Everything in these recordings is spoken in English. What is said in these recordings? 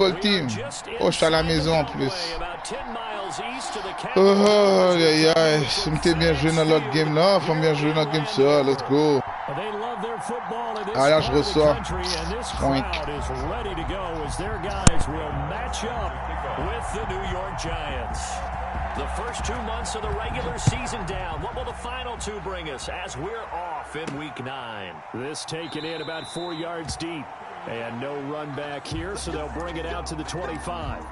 Football team. Oh, je suis à la maison en plus. Oh, aïe, aïe. Si m'était bien joué dans l'autre game là, faut bien jouer dans le game ça. Let's go. Ah là, je reçois. Point. The first 2 months of the regular season down. What will the final two bring us as we're off in week 9? This taken in about 4 yards deep. And no run back here, so they'll bring it out to the 25.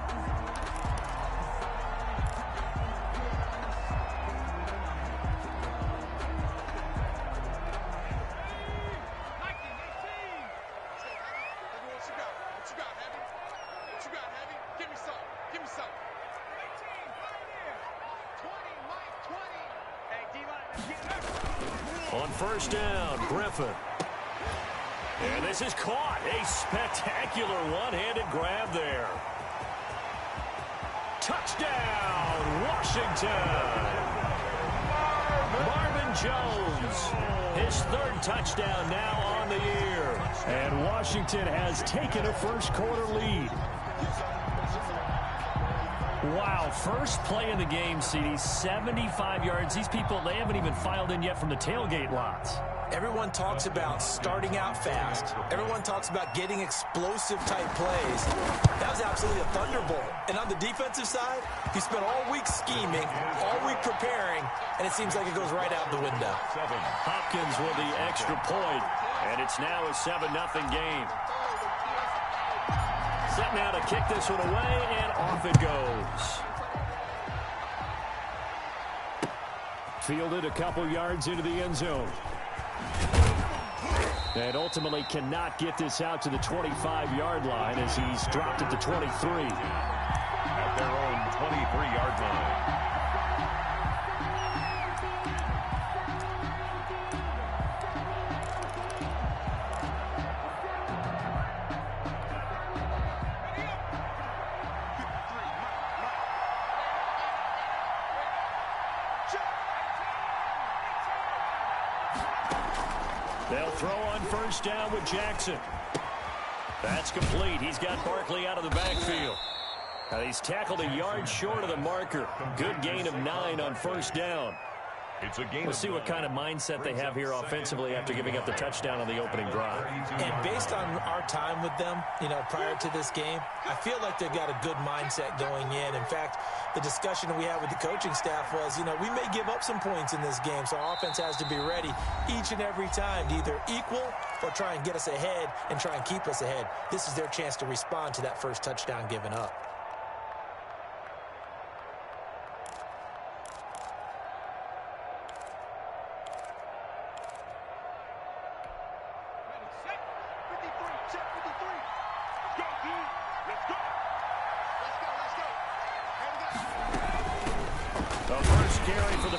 On first down, Griffin. And this is caught. A spectacular one-handed grab there. Touchdown, Washington. Marvin Jones, his 3rd touchdown now on the year. And Washington has taken a first-quarter lead. Wow, first play in the game, CD, 75 yards. These people, they haven't even filed in yet from the tailgate lots. Everyone talks about starting out fast. Everyone talks about getting explosive-type plays. That was absolutely a thunderbolt. And on the defensive side, he spent all week scheming, all week preparing, and it seems like it goes right out the window. Hopkins with the extra point, and it's now a 7-0 game. Set now to kick this one away, and off it goes. Fielded a couple yards into the end zone. And ultimately cannot get this out to the 25-yard line as he's dropped at the 23. At their own 23-yard line. They'll throw on first down with Jackson. That's complete. He's got Barkley out of the backfield. Now he's tackled a yard short of the marker. Good gain of 9 on first down. We'll see what kind of mindset they have here offensively after giving up the touchdown on the opening drive. And based on our time with them, prior to this game, I feel like they've got a good mindset going in. In fact, the discussion we had with the coaching staff was, we may give up some points in this game, so our offense has to be ready each and every time to either equal or try and get us ahead and try and keep us ahead. This is their chance to respond to that first touchdown given up.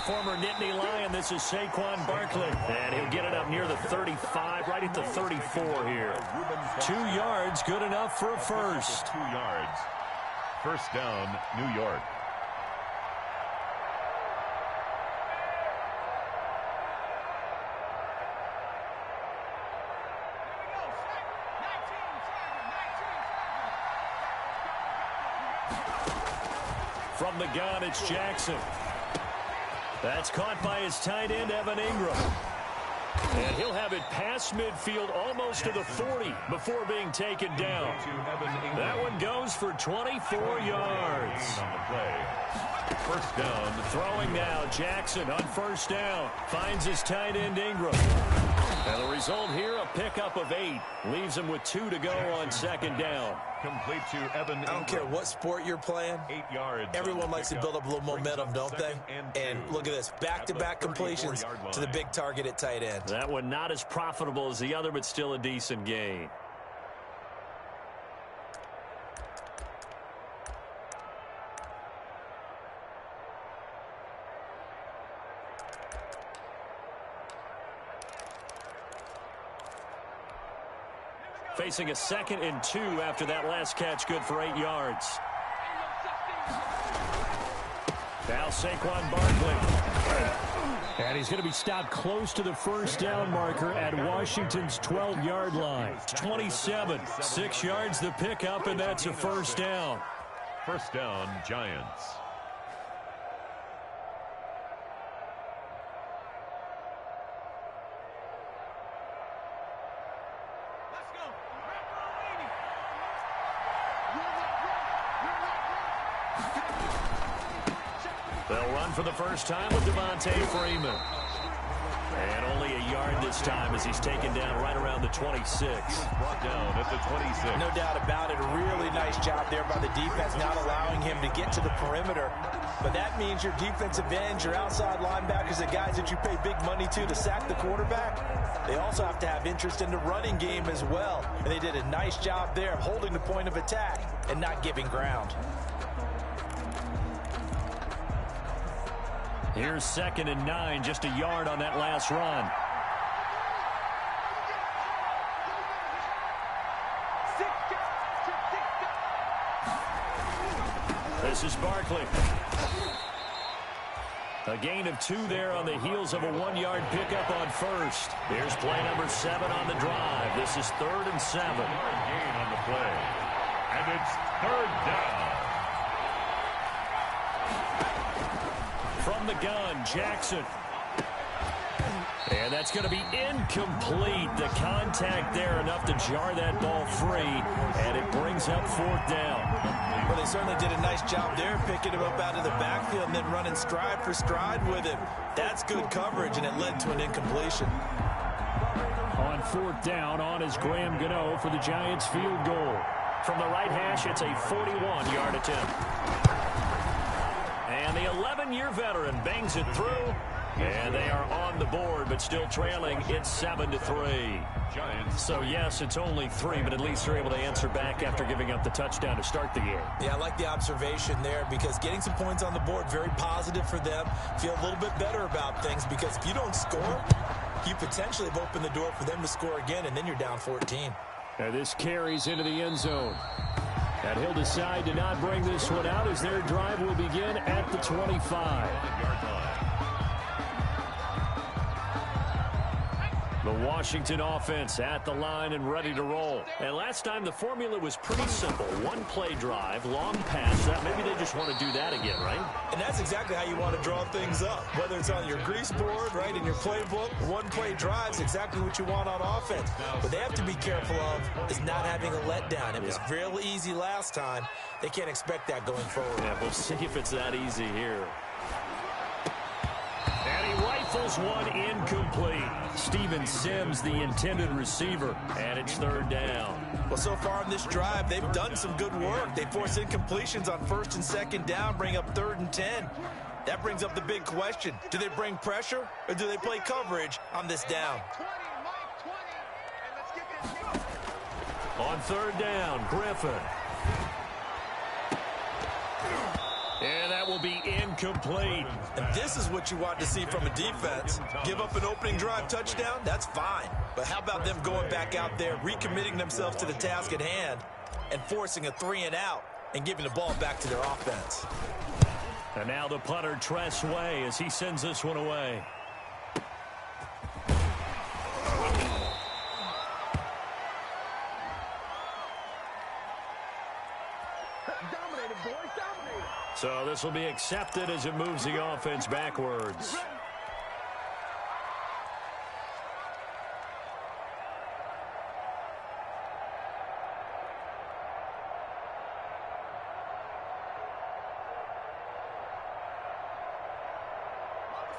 Former Nittany Lion, this is Saquon Barkley, and he'll get it up near the 35, right at the 34 here. 2 yards, good enough for a first. 2 yards. First down, New York. From the gun, it's Jackson. That's caught by his tight end, Evan Ingram. And he'll have it past midfield almost to the 40 before being taken down. That one goes for 24 yards. First down. Throwing now, Jackson on first down. Finds his tight end, Ingram. And the result here, a pickup of 8. Leaves him with 2 to go on second down. Complete to Evan Ingram. I don't care what sport you're playing. 8 yards. Everyone likes to build up a little momentum, don't they? And look at this. Back-to-back completions to the big target at tight end. That one not as profitable as the other, but still a decent gain. Facing a 2nd and 2 after that last catch, good for 8 yards. Now Saquon Barkley. And he's going to be stopped close to the first down marker at Washington's 12-yard line. 27, 6 yards the pickup, and that's a first down. First down, Giants. They'll run for the first time with Devontae Freeman. And only a yard this time as he's taken down right around the 26. Brought down at the 26. No doubt about it. A really nice job there by the defense, not allowing him to get to the perimeter. But that means your defensive ends, your outside linebackers, the guys that you pay big money to sack the quarterback, they also have to have interest in the running game as well. And they did a nice job there of holding the point of attack and not giving ground. Here's 2nd and 9, just a yard on that last run. This is Barkley. A gain of 2 there on the heels of a 1-yard pickup on first. Here's play number 7 on the drive. This is 3rd and 7. Gain on the play. And it's 3rd down. From the gun, Jackson. And that's going to be incomplete. The contact there enough to jar that ball free, and it brings up 4th down. Well, they certainly did a nice job there, picking him up out of the backfield and then running stride for stride with him. That's good coverage, and it led to an incompletion. On 4th down, on is Graham Gano for the Giants field goal. From the right hash, it's a 41-yard attempt. And the 11-year veteran bangs it through. And they are on the board, but still trailing. It's 7-3. Giants. So, yes, it's only 3, but at least they're able to answer back after giving up the touchdown to start the game. Yeah, I like the observation there because getting some points on the board, very positive for them. Feel a little bit better about things because if you don't score, you potentially have opened the door for them to score again, and then you're down 14. And this carries into the end zone. And he'll decide to not bring this one out as their drive will begin at the 25. The Washington offense at the line and ready to roll. And last time the formula was pretty simple. 1-play drive, long pass. Maybe they just want to do that again, right? And that's exactly how you want to draw things up. Whether it's on your grease board, right, in your playbook, 1-play drive is exactly what you want on offense. What they have to be careful of is not having a letdown. It was real easy last time. They can't expect that going forward. Yeah, we'll see if it's that easy here. And he rifles one incomplete. Steven Sims, the intended receiver, and it's 3rd down. Well, so far in this drive, they've done some good work. They force incompletions on 1st and 2nd down, bring up 3rd and 10. That brings up the big question. Do they bring pressure, or do they play coverage on this down? On 3rd down, Griffin. And that will be incomplete. And this is what you want to see from a defense. Give up an opening drive touchdown, that's fine. But how about them going back out there, recommitting themselves to the task at hand, and forcing a 3-and-out, and giving the ball back to their offense. And now the punter, Tress Way, as he sends this one away. So this will be accepted as it moves the offense backwards.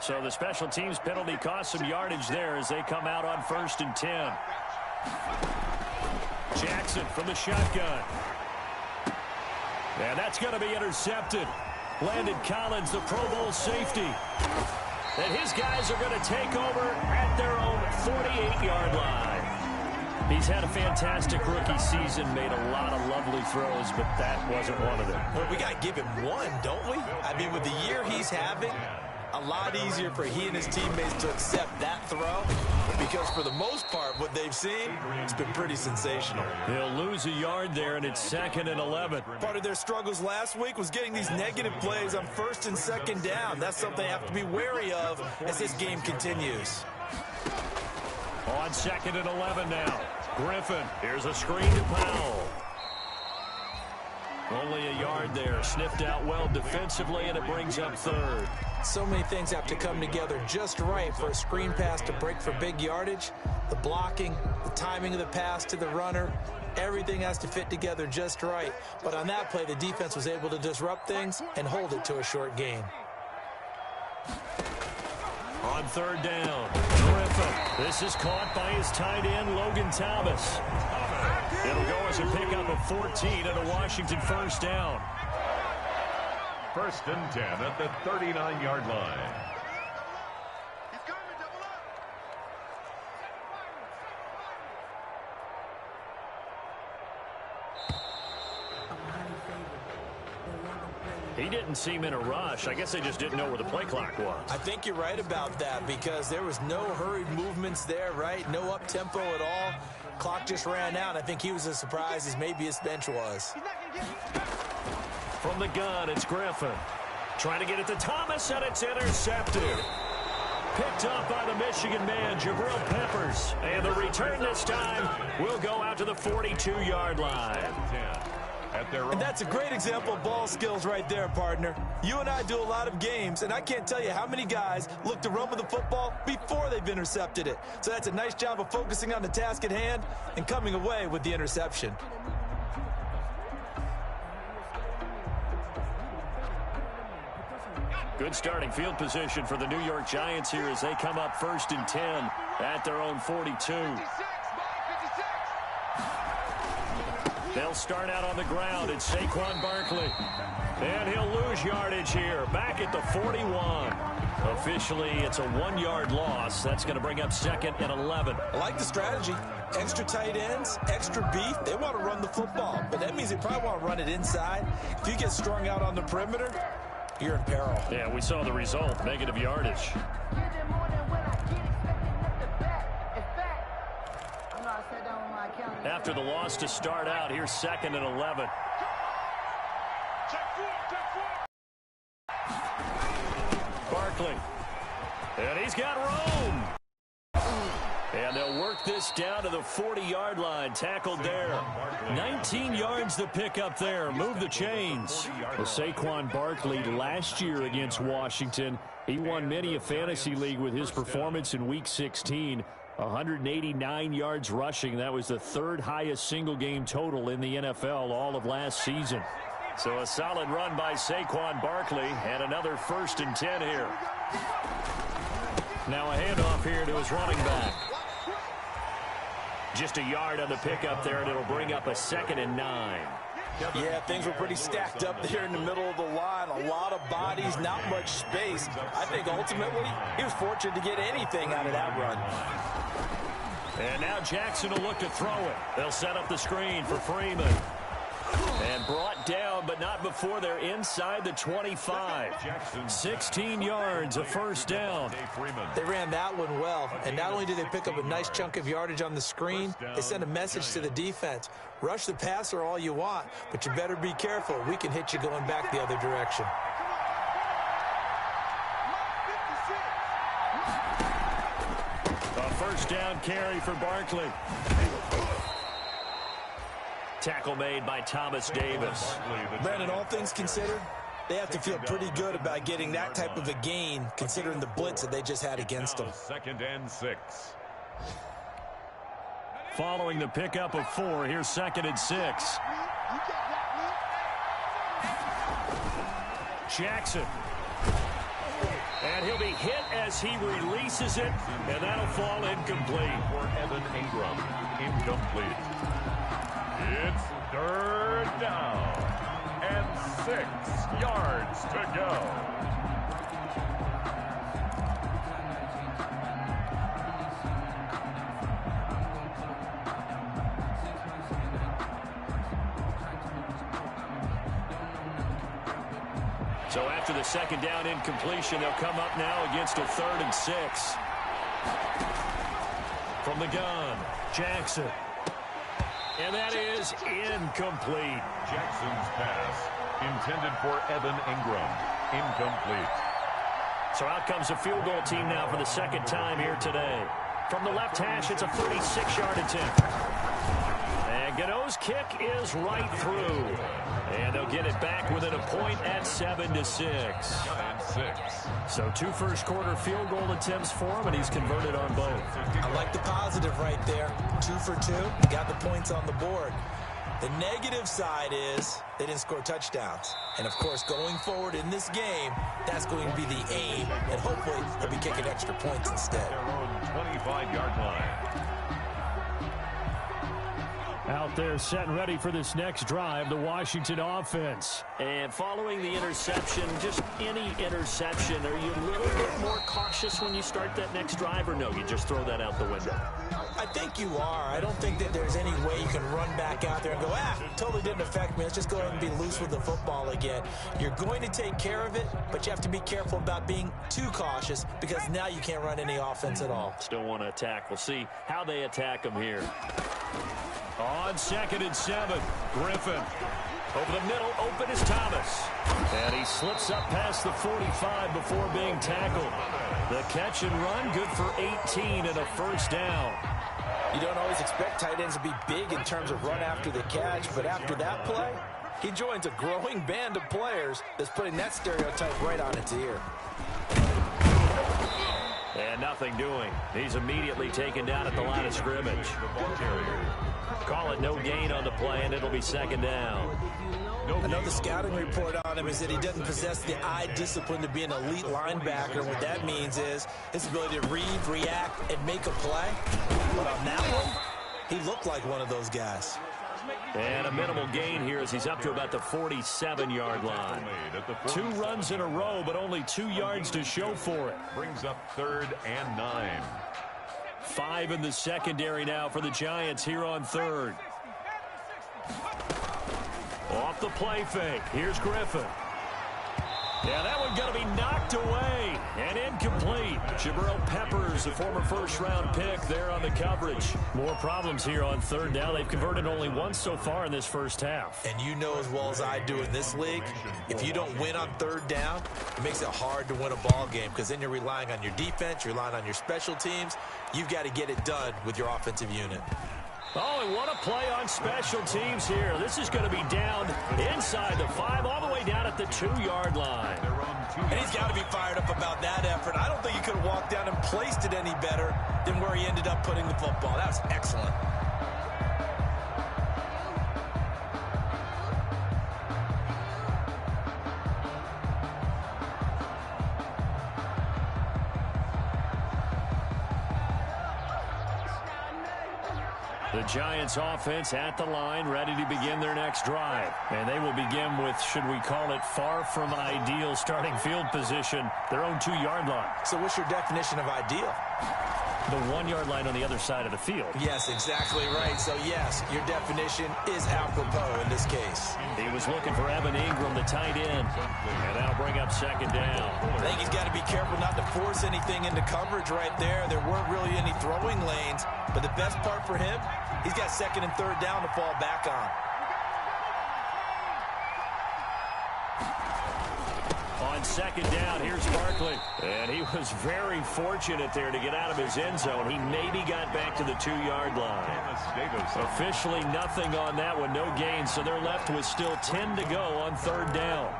So the special teams penalty cost some yardage there as they come out on 1st and 10. Jackson from the shotgun. And that's going to be intercepted. Landon Collins, the Pro Bowl safety. And his guys are going to take over at their own 48-yard line. He's had a fantastic rookie season, made a lot of lovely throws, but that wasn't one of them. Well, we got to give him one, don't we? I mean, with the year he's having, a lot easier for he and his teammates to accept that throw because for the most part, what they've seen, it's been pretty sensational. They'll lose a yard there, and it's 2nd and 11. Part of their struggles last week was getting these negative plays on 1st and 2nd down. That's something they have to be wary of as this game continues. On 2nd and 11 now. Griffin, here's a screen to Powell. Only a yard there, sniffed out well defensively, and it brings up 3rd. So many things have to come together just right for a screen pass to break for big yardage. The blocking, the timing of the pass to the runner, everything has to fit together just right. But on that play, the defense was able to disrupt things and hold it to a short gain. On 3rd down, Griffin. This is caught by his tight end, Logan Thomas. It'll go as a pickup of 14 and a Washington 1st down. 1st and 10 at the 39-yard line. He didn't seem in a rush. I guess they just didn't know where the play clock was. I think you're right about that because there was no hurried movements there, right? No up-tempo at all. Clock just ran out. I think he was as surprised as maybe his bench was. From the gun, it's Griffin. Trying to get it to Thomas, and it's intercepted. Picked up by the Michigan man, Jabril Peppers. And the return this time will go out to the 42-yard line. And that's a great example of ball skills right there, partner. You and I do a lot of games, and I can't tell you how many guys look to run with the football before they've intercepted it. So that's a nice job of focusing on the task at hand and coming away with the interception. Good starting field position for the New York Giants here as they come up 1st and 10 at their own 42. They'll start out on the ground. It's Saquon Barkley. And he'll lose yardage here. Back at the 41. Officially, it's a 1-yard loss. That's going to bring up 2nd and 11. I like the strategy. Extra tight ends, extra beef. They want to run the football, but that means they probably want to run it inside. If you get strung out on the perimeter, you're in peril. Yeah, we saw the result. Negative yardage. After the loss to start out, here's 2nd and 11. Barkley. And he's got room. And they'll work this down to the 40-yard line. Tackled there. 19 yards to pick up there. Move the chains. Well, Saquon Barkley last year against Washington, he won many a fantasy league with his performance in Week 16. 189 yards rushing. That was the 3rd highest single game total in the NFL all of last season. So a solid run by Saquon Barkley and another 1st and 10 here. Now a handoff here to his running back. Just a yard on the pickup there, and it'll bring up a 2nd and 9. Yeah, things were pretty stacked up there in the middle of the line. A lot of bodies, not much space. I think ultimately he was fortunate to get anything out of that run. And now Jackson will look to throw it. They'll set up the screen for Freeman. And brought down, but not before they're inside the 25. 16 yards, a 1st down. They ran that one well. And not only did they pick up a nice chunk of yardage on the screen, they sent a message to the defense. Rush the passer all you want, but you better be careful. We can hit you going back the other direction. A 1st down carry for Barkley. Tackle made by Thomas Davis. Brandon, all things considered, they have to feel pretty good about getting that type of a gain, considering the blitz that they just had against them. 2nd and 6. Following the pickup of 4, here's 2nd and 6. Jackson. And he'll be hit as he releases it, and that'll fall incomplete. For Evan Ingram, incomplete. It's 3rd down and 6 yards to go. So after the second down incompletion, they'll come up now against a 3rd and 6. From the gun, Jackson. And that is incomplete. Jackson's pass intended for Evan Ingram. Incomplete. So out comes the field goal team now for the second time here today. From the left hash, it's a 36-yard attempt. And Gano's kick is right through. And they'll get it back within a point at 7-6. So 2 first-quarter field goal attempts for him, and he's converted on both. I like the positive right there. 2 for 2. Got the points on the board. The negative side is they didn't score touchdowns. And, of course, going forward in this game, that's going to be the aim. And hopefully they'll be kicking extra points instead. Their own 25-yard line. Out there set and ready for this next drive, the Washington offense. And following the interception, just any interception, are you a little bit more cautious when you start that next drive, or no, you just throw that out the window? I think you are. I don't think that there's any way you can run back out there and go, totally didn't affect me. Let's just go ahead and be loose with the football again. You're going to take care of it, but you have to be careful about being too cautious because now you can't run any offense at all. Still want to attack. We'll see how they attack them here. On 2nd and 7, Griffin. Over the middle, open is Thomas. And he slips up past the 45 before being tackled. The catch and run, good for 18 and a first down. You don't always expect tight ends to be big in terms of run after the catch, but after that play, he joins a growing band of players that's putting that stereotype right on its ear. And nothing doing. He's immediately taken down at the line of scrimmage. Call it no gain on the play, and it'll be 2nd down. Another scouting report on him is that he doesn't possess the eye discipline to be an elite linebacker. And what that means is his ability to read, react, and make a play. But on that one, he looked like one of those guys. And a minimal gain here as he's up to about the 47-yard line. 2 runs in a row, but only 2 yards to show for it. Brings up 3rd and 9. 5 in the secondary now for the Giants here on 3rd. Off the play fake. Here's Griffin. Yeah, that one going to be knocked away and incomplete. Jabril Peppers, the former first-round pick, there on the coverage. More problems here on 3rd down. They've converted only once so far in this first half. And you know as well as I do in this league, if you don't win on 3rd down, it makes it hard to win a ball game because then you're relying on your defense, you're relying on your special teams. You've got to get it done with your offensive unit. Oh, and what a play on special teams here. This is going to be down inside the 5, all the way down at the 2-yard line. And he's got to be fired up about that effort. I don't think he could have walked down and placed it any better than where he ended up putting the football. That was excellent. The Giants offense at the line, ready to begin their next drive. And they will begin with, should we call it, far from ideal starting field position, their own 2-yard line. So what's your definition of ideal? The 1-yard line on the other side of the field. Yes, exactly right. So, yes, your definition is apropos in this case. He was looking for Evan Ingram, the tight end. And that'll bring up 2nd down. I think he's got to be careful not to force anything into coverage right there. There weren't really any throwing lanes. But the best part for him, he's got 2nd and 3rd down to fall back on. On 2nd down, here's Barkley. And he was very fortunate there to get out of his end zone. He maybe got back to the 2-yard line. Officially nothing on that one, no gain. So they're left with still 10 to go on 3rd down.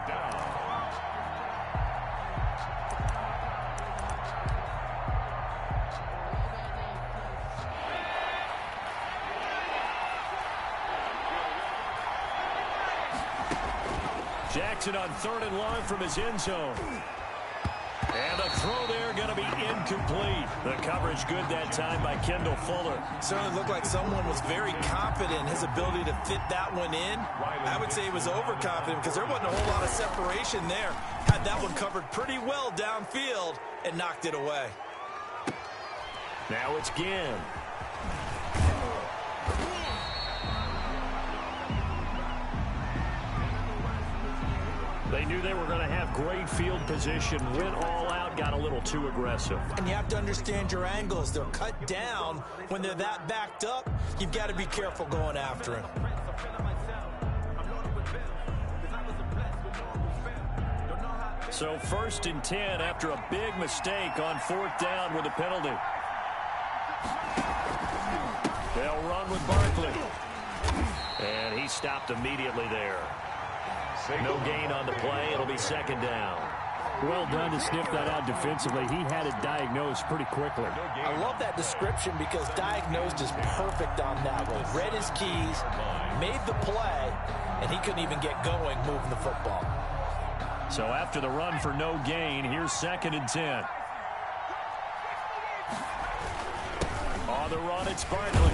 Jackson on 3rd and long from his end zone. And the throw there going to be incomplete. The coverage good that time by Kendall Fuller. Certainly looked like someone was very confident in his ability to fit that one in. I would say he was overconfident because there wasn't a whole lot of separation there. Had that one covered pretty well downfield and knocked it away. Now it's Ginn. They knew they were going to have great field position, went all out, got a little too aggressive. And you have to understand your angles. They're cut down when they're that backed up. You've got to be careful going after him. So 1st and 10 after a big mistake on 4th down with a penalty. They'll run with Barkley. And he stopped immediately there. No gain on the play. It'll be 2nd down. Well done to sniff that out defensively. He had it diagnosed pretty quickly. I love that description because diagnosed is perfect on that one. Read his keys, made the play, and he couldn't even get going moving the football. So after the run for no gain, here's 2nd and 10. On the run, it's Barkley.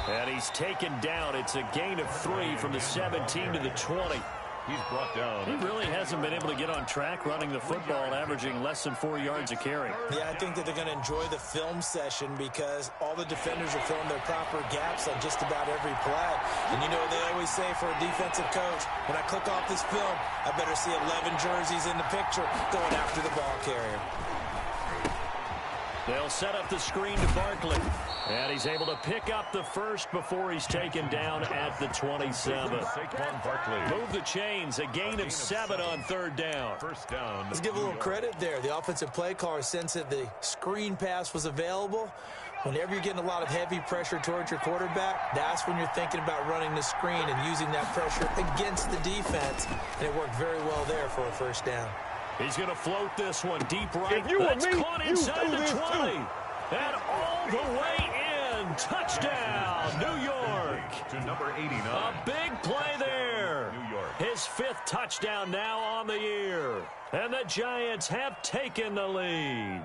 And he's taken down. It's a gain of 3 from the 17 to the 20. He's brought down. He really hasn't been able to get on track running the football, averaging less than 4 yards a carry. Yeah, I think that they're going to enjoy the film session because all the defenders are filling their proper gaps on just about every play. And you know what they always say for a defensive coach, when I click off this film, I better see 11 jerseys in the picture going after the ball carrier. They'll set up the screen to Barkley. And he's able to pick up the first before he's taken down at the 27. Move the chains. A gain of 7 on 3rd down. 1st down. Let's give a little credit there. The offensive play caller sensed that the screen pass was available. Whenever you're getting a lot of heavy pressure towards your quarterback, that's when you're thinking about running the screen and using that pressure against the defense. And it worked very well there for a 1st down. He's going to float this one deep right. That's caught inside the 20. And all the way in. Touchdown, New York. To number 89. A big play there. New York. His 5th touchdown now on the year. And the Giants have taken the lead.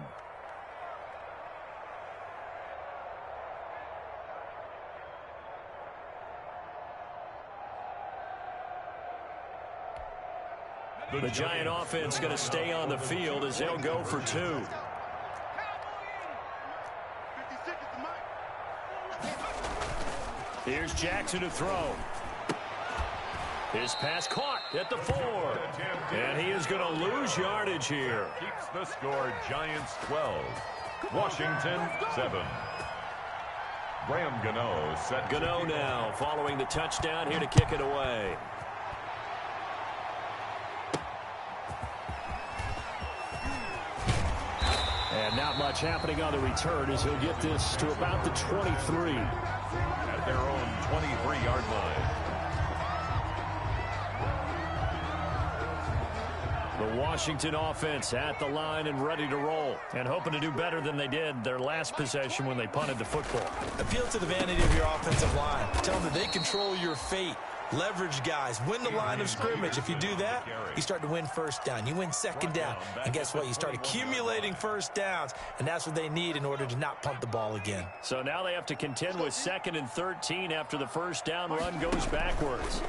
The Giant offense going to stay on the field as they'll go for 2. Here's Jackson to throw. His pass caught at the 4. And he is going to lose yardage here. Keeps the score, Giants 12. Washington 7. Graham Gano set. Gano now following the touchdown here to kick it away. And not much happening on the return as he'll get this to about the 23. At their own 23-yard line. The Washington offense at the line and ready to roll. And hoping to do better than they did their last possession when they punted the football. Appeal to the vanity of your offensive line. Tell them that they control your fate. Leverage guys. Win the line of scrimmage. If you do that, you start to win 1st down. You win 2nd down. And guess what? You start accumulating 1st downs. And that's what they need in order to not punt the ball again. So now they have to contend with 2nd and 13 after the 1st down run goes backwards.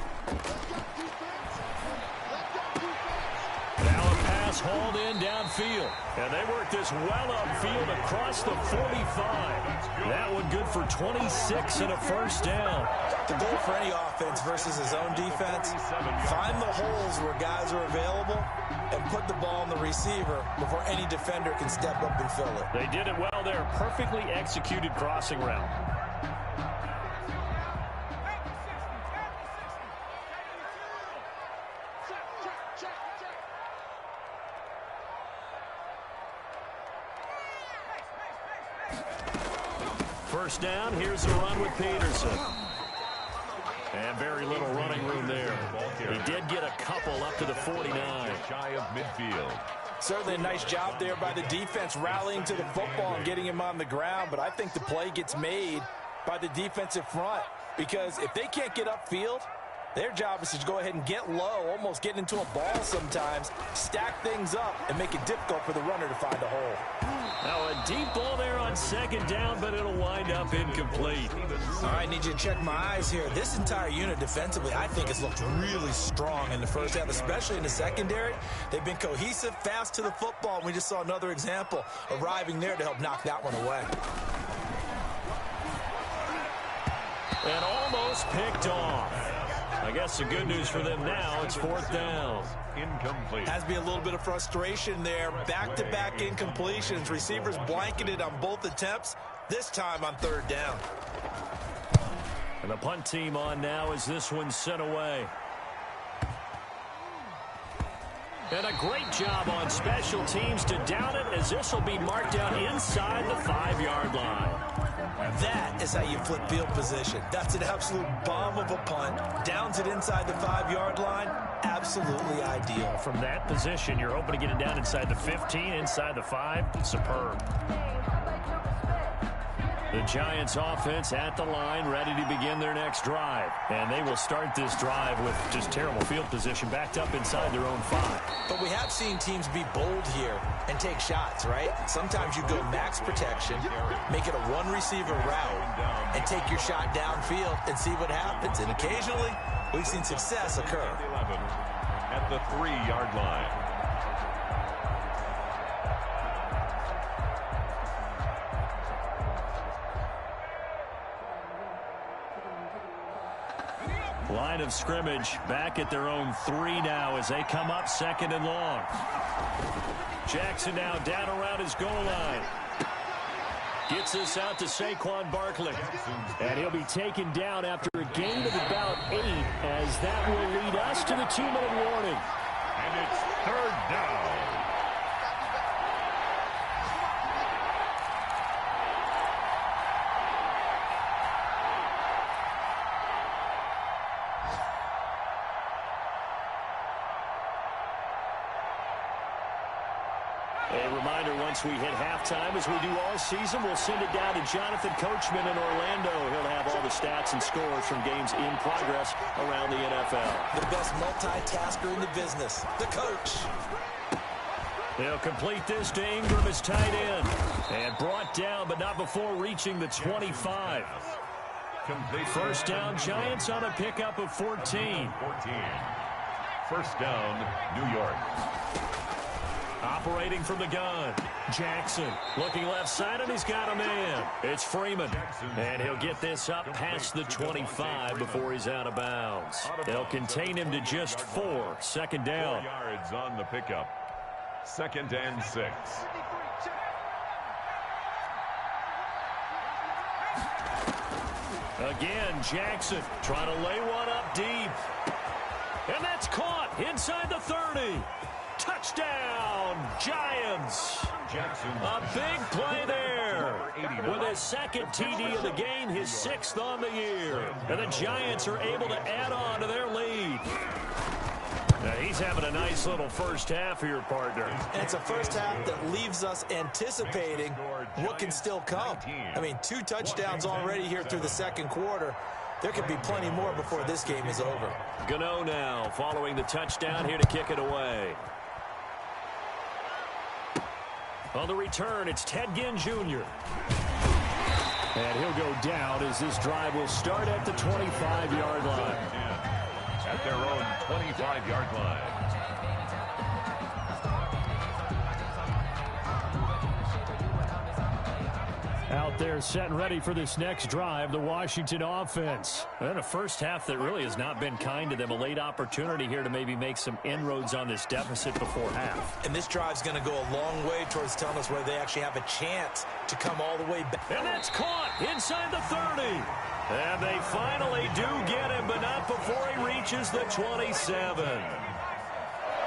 Now a pass hauled in downfield. And they work this well upfield across the 45. That one good for 26 and a 1st down. The goal for any offense versus his own defense, find the holes where guys are available and put the ball on the receiver before any defender can step up and fill it. They did it well there. Perfectly executed crossing route. First down, here's the run with Peterson. And very little running room there. He did get a couple up to the 49. Shy of midfield. Certainly a nice job there by the defense rallying to the football and getting him on the ground. But I think the play gets made by the defensive front. Because if they can't get upfield, their job is to go ahead and get low, almost get into a ball sometimes, stack things up, and make it difficult for the runner to find a hole. Now a deep ball there on 2nd down, but it'll wind up incomplete. All right, need you to check my eyes here. This entire unit defensively, I think, has looked really strong in the 1st half, especially in the secondary. They've been cohesive, fast to the football, and we just saw another example arriving there to help knock that one away. And almost picked off. I guess the good news for them now, it's 4th down. Incomplete. Has to be a little bit of frustration there. Back-to-back incompletions. Receivers blanketed on both attempts, this time on 3rd down. And the punt team on now as this one's sent away. And a great job on special teams to down it, as this will be marked down inside the 5-yard line. That is how you flip field position. That's an absolute bomb of a punt. Downs it inside the 5-yard line. Absolutely ideal. From that position, you're hoping to get it down inside the 15, inside the 5. Superb. The Giants offense at the line, ready to begin their next drive. And they will start this drive with just terrible field position, backed up inside their own 5. But we have seen teams be bold here and take shots, right? Sometimes you go max protection, make it a one-receiver route, and take your shot downfield and see what happens. And occasionally, we've seen success occur. 11 at the 3-yard line. Line of scrimmage back at their own 3 now as they come up 2nd and long. Jackson now down around his goal line. Gets this out to Saquon Barkley. And he'll be taken down after a gain of about 8, as that will lead us to the 2-minute warning. And it's 3rd down. A reminder, once we hit halftime, as we do all season, we'll send it down to Jonathan Coachman in Orlando. He'll have all the stats and scores from games in progress around the NFL. The best multitasker in the business, the coach. They'll complete this to Ingram as tight end. And brought down, but not before reaching the 25. First down, Giants on a pickup of 14. 1st down, New York. Operating from the gun, Jackson looking left side, and he's got a man. It's Freeman, and he'll get this up past the 25 before he's out of bounds. They'll contain him to just 4. 2nd down. 4 yards on the pickup. 2nd and 6. Again, Jackson trying to lay one up deep. And that's caught inside the 30. Touchdown, Giants. A big play there. With his 2nd TD of the game, his 6th on the year. And the Giants are able to add on to their lead. Now, he's having a nice little first half here, partner. And it's a first half that leaves us anticipating what can still come. I mean, 2 touchdowns already here through the 2nd quarter. There could be plenty more before this game is over. Gano now following the touchdown here to kick it away. On the return, it's Ted Ginn Jr. And he'll go down as this drive will start at the 25-yard line. At their own 25-yard line. Out there set and ready for this next drive, the Washington offense. And a first half that really has not been kind to them. A late opportunity here to maybe make some inroads on this deficit before half. And this drive's going to go a long way towards telling us where they actually have a chance to come all the way back. And that's caught inside the 30. And they finally do get him, but not before he reaches the 27.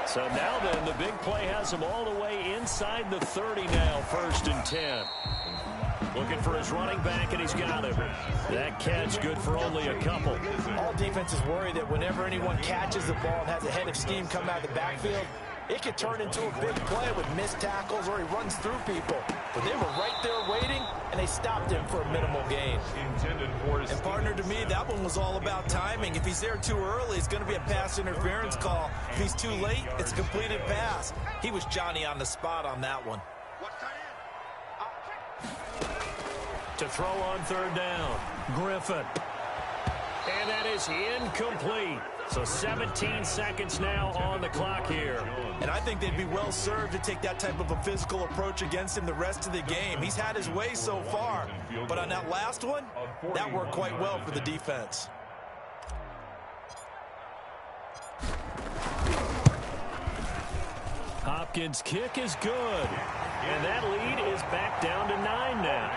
So now then, the big play has him all the way inside the 30 now, 1st and 10. Looking for his running back, and he's got him. That catch good for only a couple. All defenses worry that whenever anyone catches the ball and has a head of steam come out of the backfield, it could turn into a big play with missed tackles or he runs through people. But they were right there waiting, and they stopped him for a minimal gain. And partner, to me, that one was all about timing. If he's there too early, it's going to be a pass interference call. If he's too late, it's a completed pass. He was Johnny on the spot on that one. To throw on 3rd down, Griffin. And that is incomplete. So 17 seconds now on the clock here. And I think they'd be well served to take that type of a physical approach against him the rest of the game. He's had his way so far. But on that last one, that worked quite well for the defense. Hopkins' kick is good. And that lead is back down to 9 now.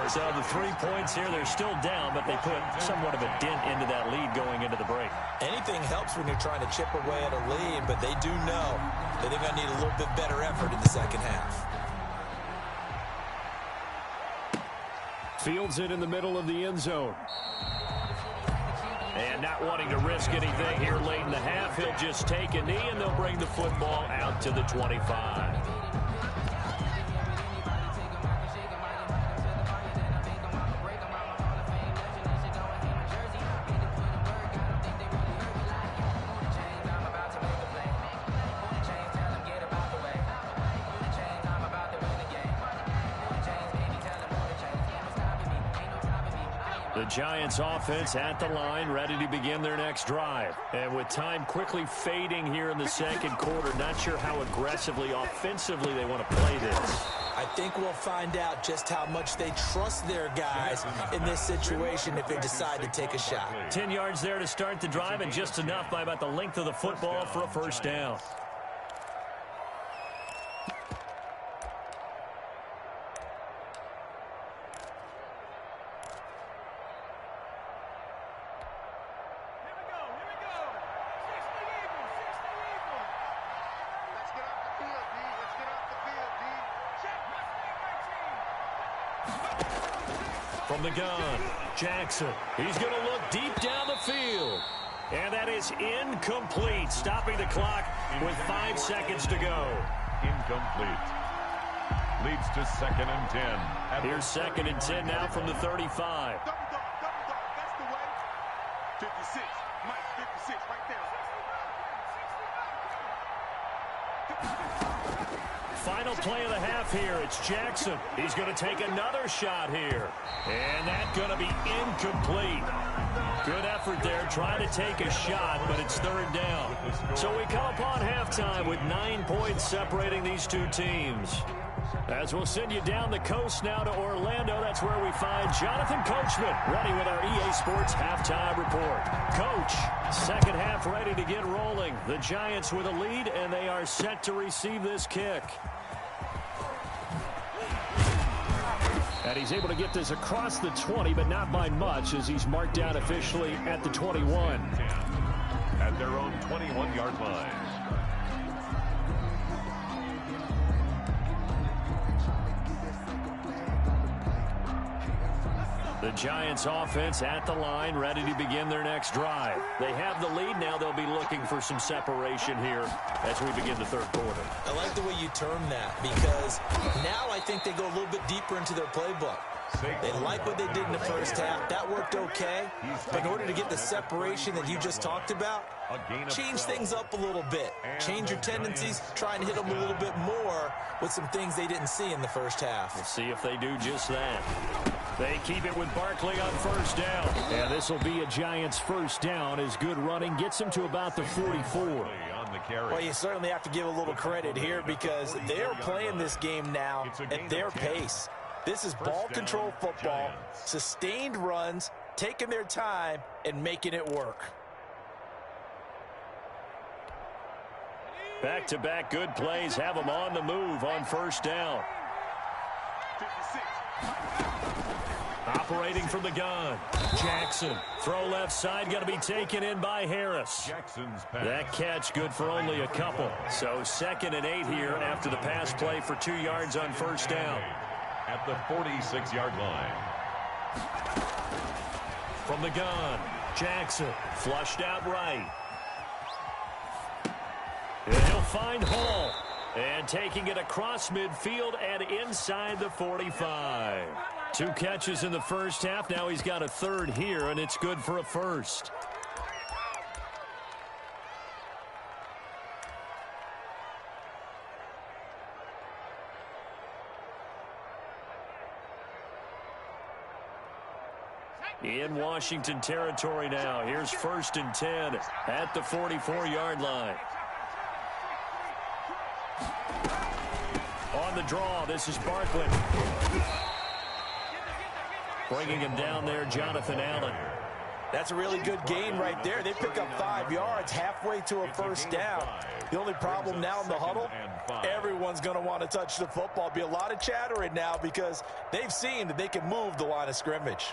So the 3 points here, they're still down, but they put somewhat of a dent into that lead going into the break. Anything helps when you're trying to chip away at a lead, but they do know that they're going to need a little bit better effort in the second half. Fields it in the middle of the end zone. And not wanting to risk anything here late in the half, he'll just take a knee, and they'll bring the football out to the 25. The Giants offense at the line, ready to begin their next drive. And with time quickly fading here in the second quarter, not sure how aggressively, offensively they want to play this. I think we'll find out just how much they trust their guys in this situation if they decide to take a shot. 10 yards there to start the drive, and just enough by about the length of the football for a first down. From the gun, Jackson. He's going to look deep down the field. And that is incomplete, stopping the clock with 5 seconds to go. Incomplete. Leads to 2nd and 10. Here's 2nd and 10 now from the 35. That's the way. 56. Mike, 56 right there. Final play of the half here. It's Jackson. He's going to take another shot here. And that's going to be incomplete. Good effort there, trying to take a shot, but it's 3rd down. So we come upon halftime with 9 points separating these two teams. As we'll send you down the coast now to Orlando, that's where we find Jonathan Coachman, ready with our EA Sports halftime report. Coach, second half ready to get rolling. The Giants with a lead, and they are set to receive this kick. And he's able to get this across the 20, but not by much, as he's marked down officially at the 21. At their own 21-yard line. The Giants offense at the line, ready to begin their next drive. They have the lead. Now they'll be looking for some separation here as we begin the third quarter. I like the way you term that, because now I think they go a little bit deeper into their playbook. They like what they did in the first half. That worked okay. But in order to get the separation that you just talked about, change things up a little bit. Change your tendencies, try and hit them a little bit more with some things they didn't see in the first half. We'll see if they do just that. They keep it with Barkley on first down. And this will be a Giants first down as good running gets them to about the 44. Well, you certainly have to give a little credit here because they're playing this game now at their pace. This is ball control football, sustained runs, taking their time and making it work. Back-to-back good plays have them on the move on first down. 56. Operating from the gun, Jackson. Throw left side, going to be taken in by Harris. Jackson's pass. That catch good for only a couple. So 2nd and 8 here after the pass play for 2 yards on first down. At the 46-yard line. From the gun, Jackson flushed out right. And he'll find Hall. And taking it across midfield and inside the 45. 2 catches in the first half. Now he's got a 3rd here, and it's good for a first. In Washington territory now. Here's 1st and 10 at the 44-yard line. On the draw, this is Barkley. Bringing him down there, Jonathan Allen. That's a really good gain right there. They pick up 5 yards halfway to a first down. The only problem now in the huddle, everyone's going to want to touch the football. Be a lot of chattering now because they've seen that they can move the line of scrimmage.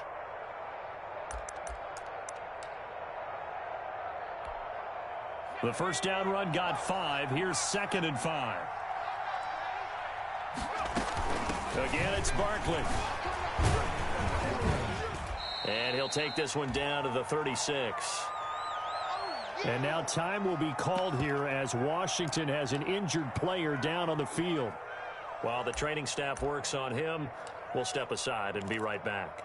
The first down run got 5. Here's 2nd and 5. Again, it's Barkley. And he'll take this one down to the 36. And now time will be called here as Washington has an injured player down on the field. While the training staff works on him, we'll step aside and be right back.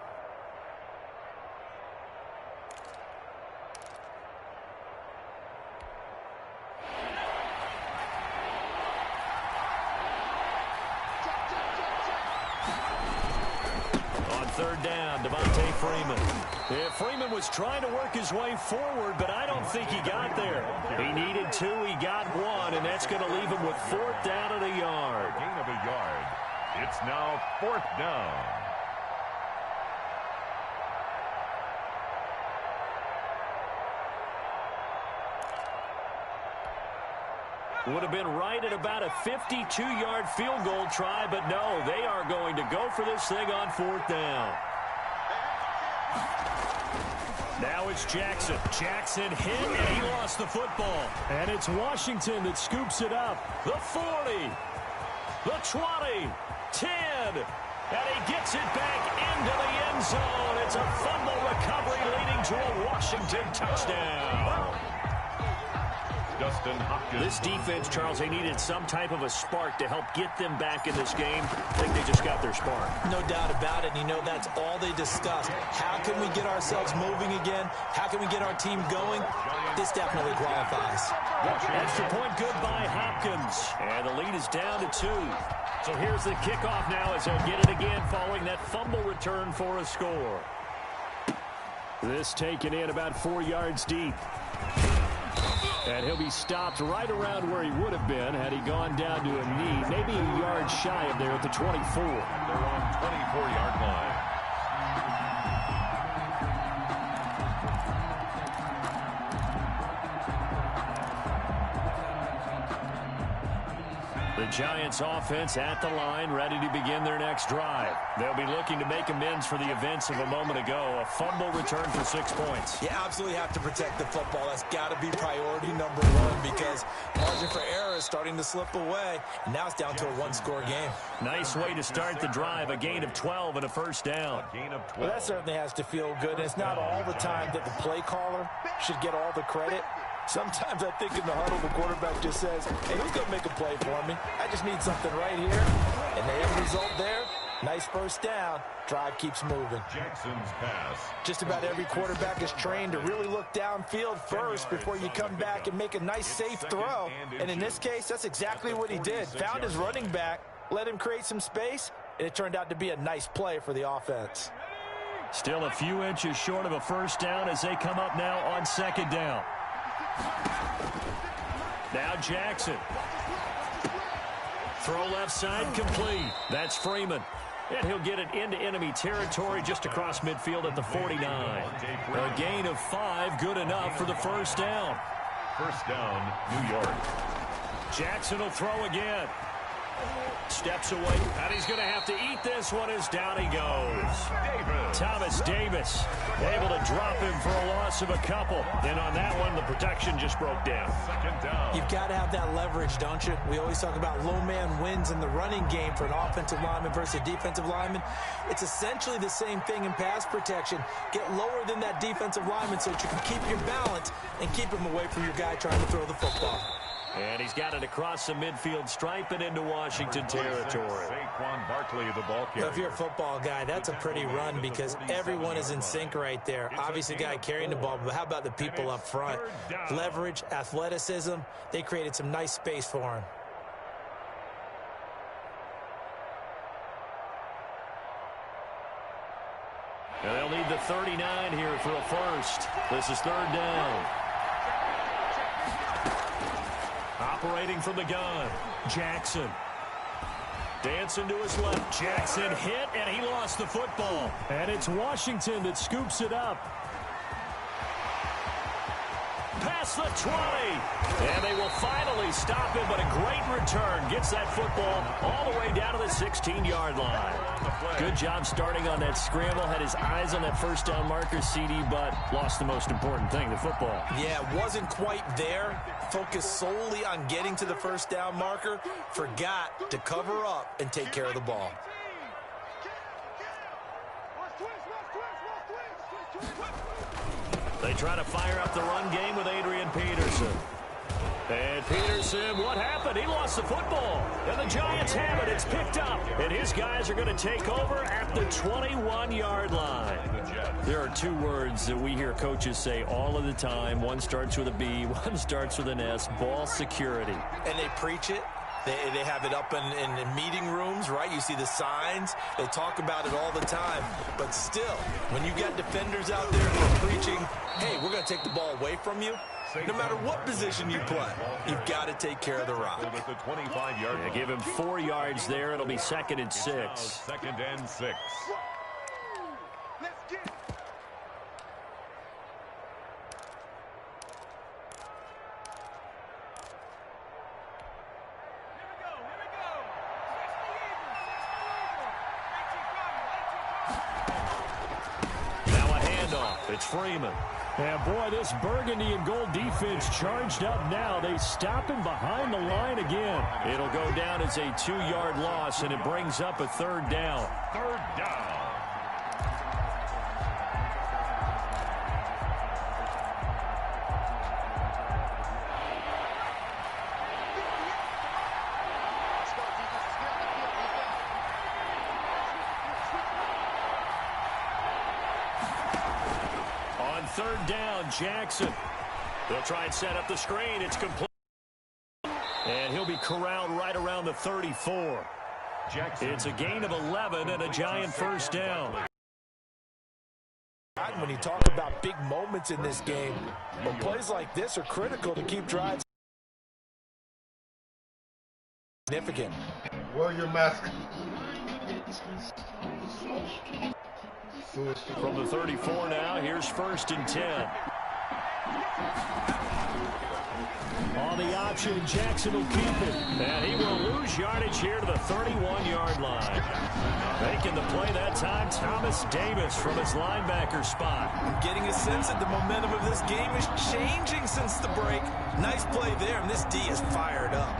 Freeman was trying to work his way forward, but I don't think he got there. He needed 2, he got 1, and that's going to leave him with 4th down and a yard. Gain of a yard. It's now 4th down. Would have been right at about a 52-yard field goal try, but no, they are going to go for this thing on 4th down. Now it's Jackson. Jackson hit, and he lost the football. And it's Washington that scoops it up. The 40, the 20, 10, and he gets it back into the end zone. It's a fumble recovery leading to a Washington touchdown. Justin Hopkins. This defense, Charles, they needed some type of a spark to help get them back in this game. I think they just got their spark. No doubt about it. You know, that's all they discussed. How can we get ourselves moving again? How can we get our team going? This definitely qualifies. Extra point good by Hopkins. And the lead is down to 2. So here's the kickoff now as they'll get it again following that fumble return for a score. This taken in about 4 yards deep. And he'll be stopped right around where he would have been had he gone down to a knee, maybe a yard shy of there at the 24. They're on 24-yard line. The Giants offense at the line, ready to begin their next drive. They'll be looking to make amends for the events of a moment ago. A fumble return for 6 points. You absolutely have to protect the football. That's got to be priority number 1 because margin for error is starting to slip away. And now it's down to a 1-score game. Nice way to start the drive. A gain of 12 and a first down. A gain of 12. Well, that certainly has to feel good. And it's not all the time that the play caller should get all the credit. Sometimes I think in the huddle, the quarterback just says, hey, who's going to make a play for me? I just need something right here. And the end result there, nice first down. Drive keeps moving. Jackson's pass. Just about every quarterback is trained to really look downfield first before you come back and make a nice, safe throw. And in this case, that's exactly what he did. Found his running back, let him create some space, and it turned out to be a nice play for the offense. Still a few inches short of a first down as they come up now on 2nd down. Now Jackson. Throw left side complete. That's Freeman. And he'll get it into enemy territory just across midfield at the 49. A gain of 5, good enough for the first down. First down, New York. Jackson will throw again. Steps away, and he's going to have to eat this one as down he goes. Thomas Davis able to drop him for a loss of a couple. And on that one, the protection just broke down. Second down. You've got to have that leverage, don't you? We always talk about low man wins in the running game for an offensive lineman versus a defensive lineman. It's essentially the same thing in pass protection. Get lower than that defensive lineman so that you can keep your balance and keep him away from your guy trying to throw the football. And he's got it across the midfield stripe and into Washington territory. Saquon Barkley, the ball carrier. Well, if you're a football guy, that's a pretty run because everyone is in sync right there. Obviously, the guy carrying the ball, but how about the people up front? Leverage, athleticism, they created some nice space for him. And they'll need the 39 here for a first. This is 3rd down. Operating from the gun, Jackson. Dancing to his left. Jackson hit, and he lost the football. And it's Washington that scoops it up. Past the 20. And they will finally They stop him, but a great return. Gets that football all the way down to the 16-yard line. Good job starting on that scramble. Had his eyes on that first down marker, CD, but lost the most important thing, the football. Yeah, wasn't quite there. Focused solely on getting to the first down marker. Forgot to cover up and take care of the ball. They try to fire up the run game with Adrian Peterson. And Peterson, what happened? He lost the football. And the Giants have it. It's picked up. And his guys are going to take over at the 21-yard line. There are two words that we hear coaches say all of the time. One starts with a B, one starts with an S, ball security. And they preach it. They have it up in meeting rooms, right? You see the signs. They talk about it all the time. But still, when you got defenders out there who are preaching, hey, we're going to take the ball away from you, no matter what position you play, you've got to take care of the rock. Yeah, give him 4 yards there. It'll be 2nd and 6. 2nd and 6. It's Freeman. And boy, this burgundy and gold defense charged up now. They stop him behind the line again. It'll go down as a 2-yard loss, and it brings up a 3rd down. 3rd down. On 3rd down, Jackson. They'll try and set up the screen. It's complete. And he'll be corralled right around the 34. Jackson. It's a gain of 11 and a Giant 1st down. When you talk about big moments in this game, but plays like this are critical to keep drives significant. Wear your mask. From the 34 now, here's 1st and 10. On the option, Jackson will keep it. And he will lose yardage here to the 31-yard line. Making the play that time, Thomas Davis from his linebacker spot. I'm getting a sense that the momentum of this game is changing since the break. Nice play there, and this D is fired up.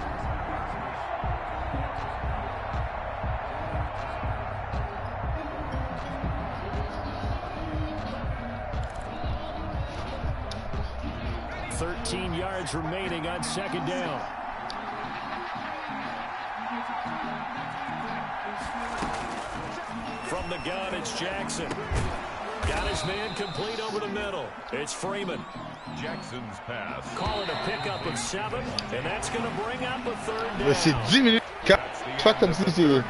Yards remaining on 2nd down. From the gun, it's Jackson. Got his man complete over the middle. It's Freeman. Jackson's pass. Calling a pickup of 7, and that's going to bring up a 3rd down. C'est 10 minutes. Pas comme si c'est...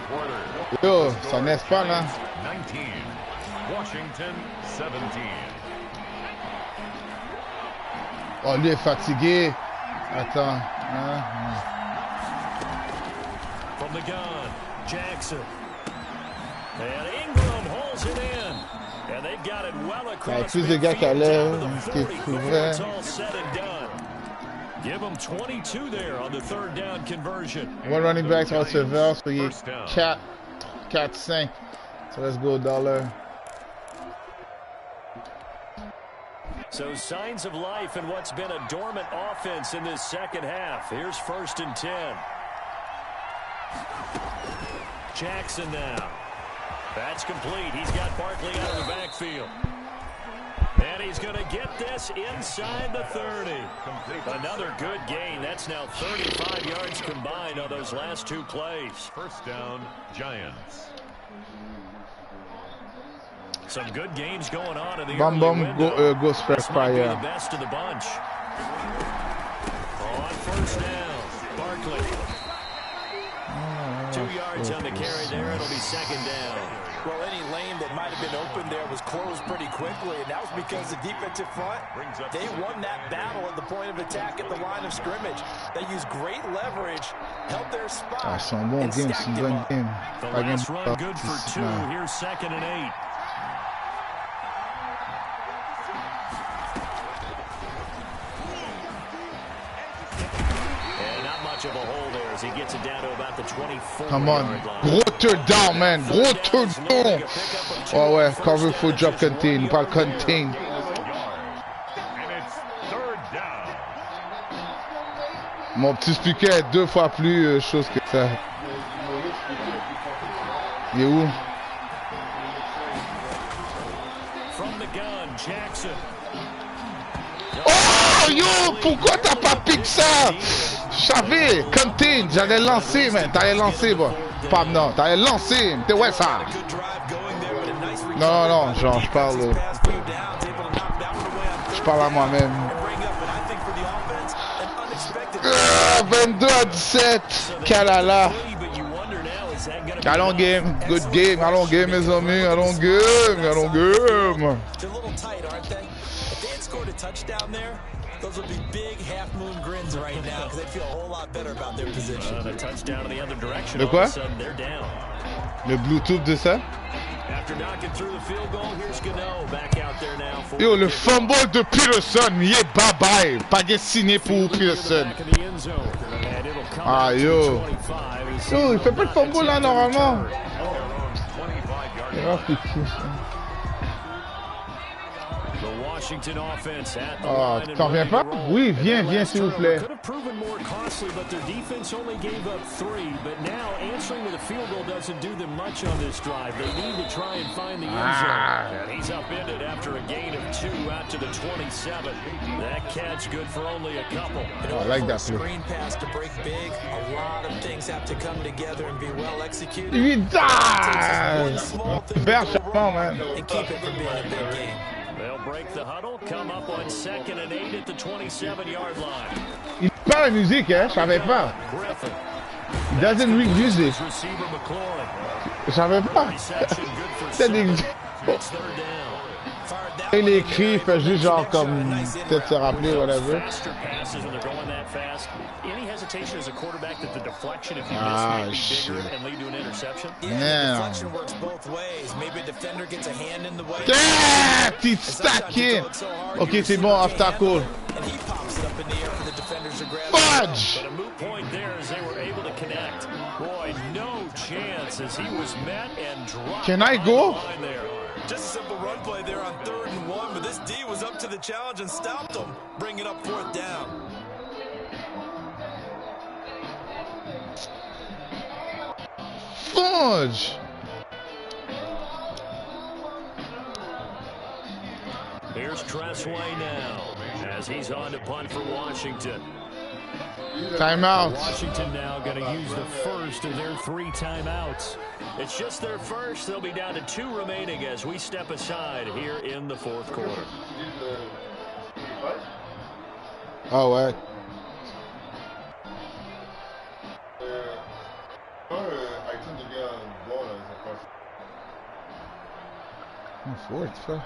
Yo, ça n'est pas là. 19. Washington 17. Oh, lui est fatigué. Attends. From the gun, Jackson. And Ingram holds it in. And they've got it well across plus de gars qui allaient, qui couvraient. It's all said and done. Give them 22 there on the 3rd down conversion. One running back, receveur, so il est 4-5. So let's go dollar. So signs of life in what's been a dormant offense in this 2nd half. Here's 1st and 10. Jackson now. That's complete. He's got Barkley out of the backfield. And he's going to get this inside the 30. Another good gain. That's now 35 yards combined on those last 2 plays. 1st down, Giants. Some good games going on in the Bum early bum window. go spread fire. The best of the bunch. On 1st down, Barkley. 2 yards on the carry there. It'll be 2nd down. Well, any lane that might have been open there was closed pretty quickly, and that was because the defensive front, they won that battle at the point of attack at the line of scrimmage. They used great leverage, held their spot, and stacked him up. The last run good for 2. Here's 2nd and 8. much of a hole there as he gets it down to about the 24. Come on. Gros third down, man. Gros third down. Oh ouais, quand veut, faut drop contain. Pas contain. Mon petit speaker est 2 fois plus chose que ça. Il est où? Oh yo, pourquoi t'as pas piqué ça? Je savais, contain, j'allais lancer, man. T'allais lancer, bon. Pas non, t'allais lancer. T'es ouais ça. Non, non, genre, je parle à moi-même. 22 à 17. Kalala. Allons game. Good game. Allons game, mes amis. Allons game. Allons game. Those would be big half-moon grins right now because they feel a whole lot better about their position. The touchdown in the other direction. De quoi? They're down. Le Bluetooth de ça? After knocking through the field goal, here's Gano back out there now. Yo, le fumble de Peterson, il est bye-bye. Pas de signé pour Peterson. Ah yo. Yo, il fait pas de fumble là normalement. Ah, t'en viens pas? Oui, viens, viens s'il vous plaît. Ah. I like that play. Super charmant, man. They'll break the huddle, come up on 2nd and 8 at the 27-yard line. Il parle la musique, hein? Je savais pas. He doesn't read music. Je savais pas. C'est des... Il écrit, il fait juste genre comme peut-être se rappeler, whatever. Ah, shit. Damn. Damn! He's stacking. Ok, c'est bon, off tackle. Fudge! Can I go? Just a simple run play there on 3rd and 1, but this D was up to the challenge and stopped them, bringing up 4th down. Fudge! Here's Tressway now, as he's on to punt for Washington. Timeout. Washington now going to use the first of their 3 timeouts. It's just their first. They'll be down to 2 remaining as we step aside here in the 4th quarter. Oh, ouais. Fourth, ça.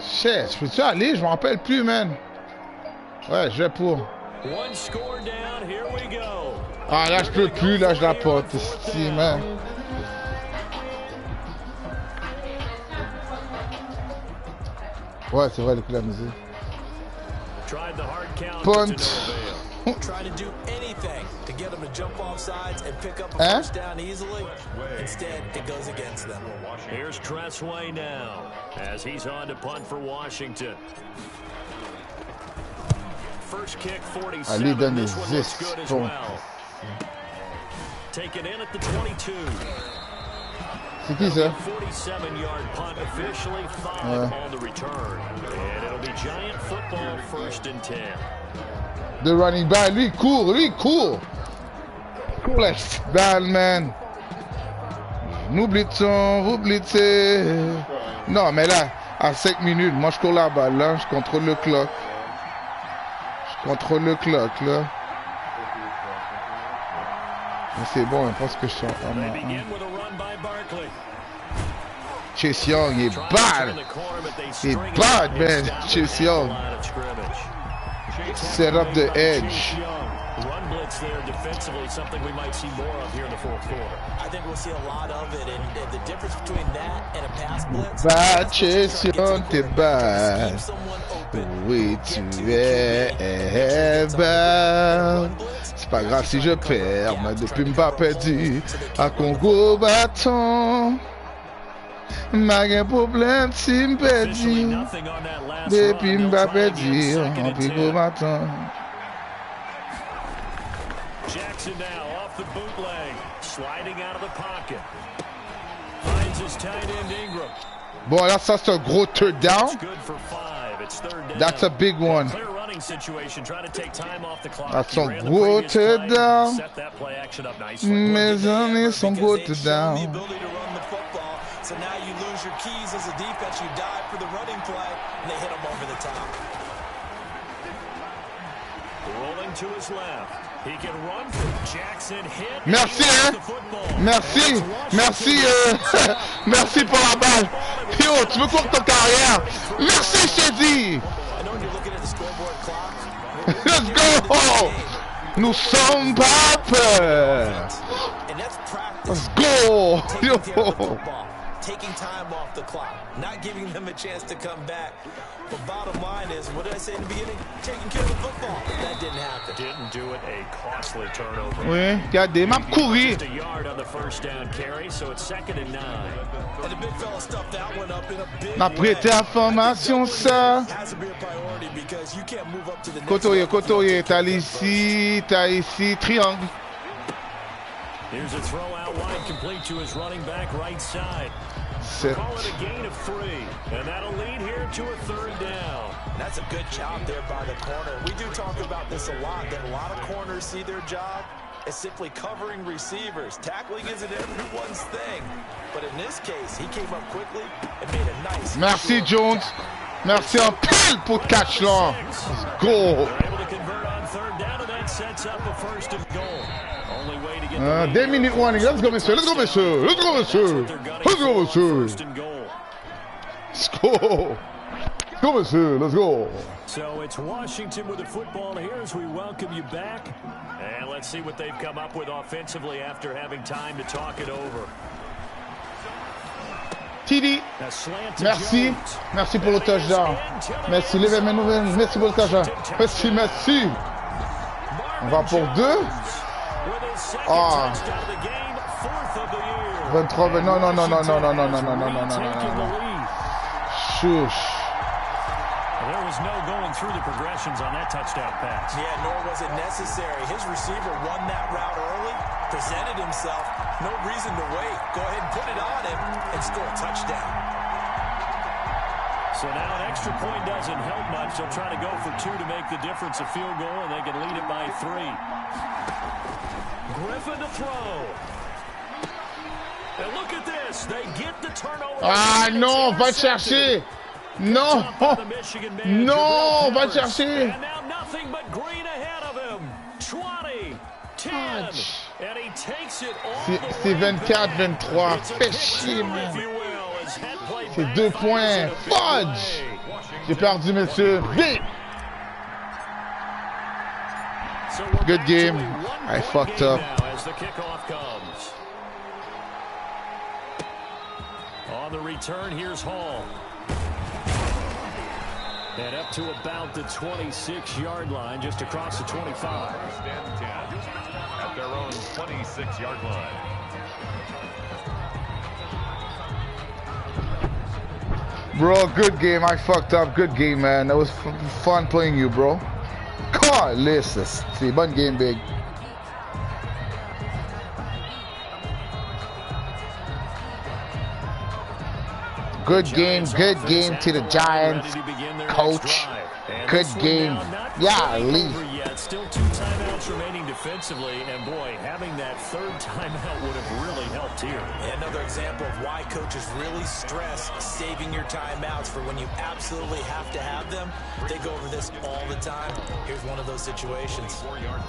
Shit, je peux-tu aller? Je m'en rappelle plus, man. Ouais, je vais pour. One score down, here we go. Ah, là, je peux plus, là, je la porte, man. Ouais, c'est vrai, l'écoute de la musique. Punt. Try to do anything to get them to jump off sides and pick up a first down easily. Instead, it goes against them. Here's Tressway now, as he's on to punt for Washington. First kick, 47. This one looks good as well. Taken in at the 22. C'est qui ça? 47-yard punt, officially 5 on the return. And it'll be Giant football, 1st and 10. De running back, lui, court, court la balle, man. Nous blitzons, vous blitzez. Non, mais là, à 5 minutes, moi je cours la balle, là, je contrôle le clock. Là. Mais c'est bon, je pense que je suis en train. Chase Young, il est bad. Il est bad, man. Chase Young. Set up the edge. Run blitz there defensively, something we might see more of here in the fourth quarter. I think we'll see a lot of it, and the difference between that and a pass blitz. Bâtission tes bases. Oui, tu es belle. C'est pas grave si je perds, mais depuis m'pas perdu à Congo bâton. M'a gen problème si m'perdi. Depuis m'pas perdu en Congo bâton. Jackson now off the bootleg, sliding out of the pocket. Finds his tight end Ingram. Bon, là, ça, c'est un gros third down. That's a big one. That's a gros third down. Mes amis sont gros third down. So now you lose your keys as a defense. You dive for the running play, and they hit him over the top. Rolling to his left. He can run for Jackson hit. Merci, hein? Merci, merci, merci pour la balle. Yo, tu veux quoi pour ta carrière? Merci, je t'ai dit. Let's go. Nous sommes pas peur. Let's go. Yo. Taking time off the clock, not giving them a chance to come back. But bottom line is, what did I say in the beginning? Taking care of the football. That didn't happen. Didn't do it. A costly turnover. Oui, regardez, m'a couru. Just a yard on the first down carry, so it's 2nd and 9. And the big fella stuffed that one up in a big N'a prêté à formation ça. Has to be a priority because you can't move up to the next Côtoyer, t'as ici, triangle. Here's a throw out wide, complete to his running back right side. Call it a gain of 3, and that'll lead here to a 3rd down. That's a good job there by the corner. We do talk about this a lot, that a lot of corners see their job as simply covering receivers. Tackling isn't everyone's thing, but in this case, he came up quickly and made a nice. Merci Jones. Merci en pile pour catch là. Let's go. They're able to convert on 3rd down, and that sets up a 1st and goal. Only way to get the lead. 2 minutes warning. Let's go, monsieur. Let's go, monsieur. Let's go, monsieur. Let's go, monsieur. Let's go. Go, monsieur. Let's go. So it's Washington with the football here as we welcome you back. And let's see what they've come up with offensively after having time to talk it over. TD. Merci. Merci pour le touchdown. Merci. Levez mes nouvelles. Merci pour le touchdown. Merci, merci. On va pour 2. Ah. 23. Non. Shush. There was no going through the progressions on that touchdown pass. Yeah, nor was it necessary. His receiver won that route early, presented himself. No reason to wait. Go ahead and put it on him and score a touchdown. So now an extra point doesn't help much. They'll try to go for 2 to make the difference a field goal, and they can lead it by 3. Griffin to throw. And look at this. They get the turnover. Ah non, va chercher. Non. Non, va chercher. And now nothing but green ahead of him. 20, 10. And he takes it all C'est 24-23. Fais chier, man. C'est 2 points. Fudge. J'ai perdu, monsieur. Vite. Good game. I fucked up. As the kickoff comes. On the return, here's Hall. And up to about the 26-yard line, just across the 25. First and 10 at their own 26-yard line. Bro, good game. I fucked up. Good game, man. That was fun playing you, bro. God, listen. C'est bonne game, big. Good game to the Giants, coach. Good game. Yeah, Lee. Still 2 timeouts remaining defensively, and boy, having that 3rd timeout would have really helped here. Another example of why coaches really stress saving your timeouts for when you absolutely have to have them. They go over this all the time. Here's one of those situations. 4 yards.